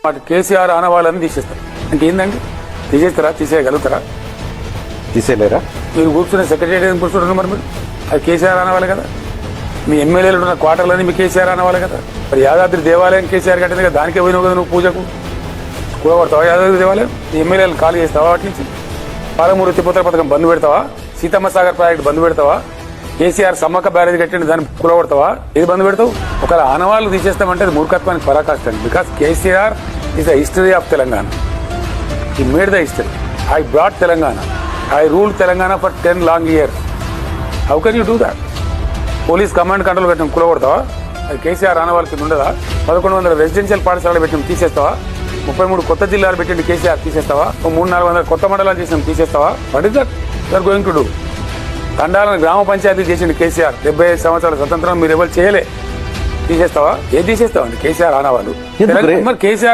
వాటి కేసీఆర్ ఆనవాళ్ళని తీసేస్తారు అంటే ఏందండి? తీసేస్తారా? తీసేయగలుగుతారా? తీసేయలేరా? మీరు కూర్చునే సెక్రటరీ కూర్చుంటారు మరి మీరు అది కేసీఆర్ ఆనవాలి కదా. మీ ఎమ్మెల్యేలు ఉన్న క్వార్టర్లని మీ కేసీఆర్ ఆనవాలి కదా. మరి యాదాద్రి దేవాలయం కేసీఆర్ కట్టింది కదా, దానికే పోయినావు కదా నువ్వు పూజకు. కూడగొడతావా యాదాద్రి దేవాలయం? మీ ఎమ్మెల్యేలు ఖాళీ చేస్తావా వాటి నుంచి? పాలమూరు ఎత్తిపోతల పథకం బంద్ పెడతావా? సీతమ్మ సాగర్ ప్రాజెక్టు బంద్ పెడతావా? కేసీఆర్ సమ్మక్క బ్యారేజ్ కట్టిండి దాన్ని కూడగొడతావా? ఇది బంద్ పెడతావు? ఒకవేళ ఆనవాళ్ళు తీసేస్తామంటే అది మూర్ఖత్వానికి పరాకాష్ట అండి. Because KCR is the history of Telangana. He made the history. I brought Telangana. I ruled Telangana for 10 long years. How can you do that? Police command control పెట్టిన కూలగొడతావా? అది కేసీఆర్ ఆనవాళ్ళ కింద ఉండదా? 1100 రెసిడెన్షియల్ పాఠశాలలు పెట్టిన తీసేస్తావా? 33 కొత్త జిల్లాలు పెట్టిండి కేసీఆర్ తీసేస్తావా? 300-400 కొత్త మండలాలు చేసిన తీసేస్తావా? What is that you are going to do? తండాలను గ్రామ పంచాయతీ చేసిండు కేసీఆర్. 75 సంవత్సరాల స్వతంత్రం మీరు ఎవరు చేయలే. తీసేస్తావా? ఏది తీసేస్తావా అండి కేసీఆర్ ఆనవాళ్ళు? మరి కేసీఆర్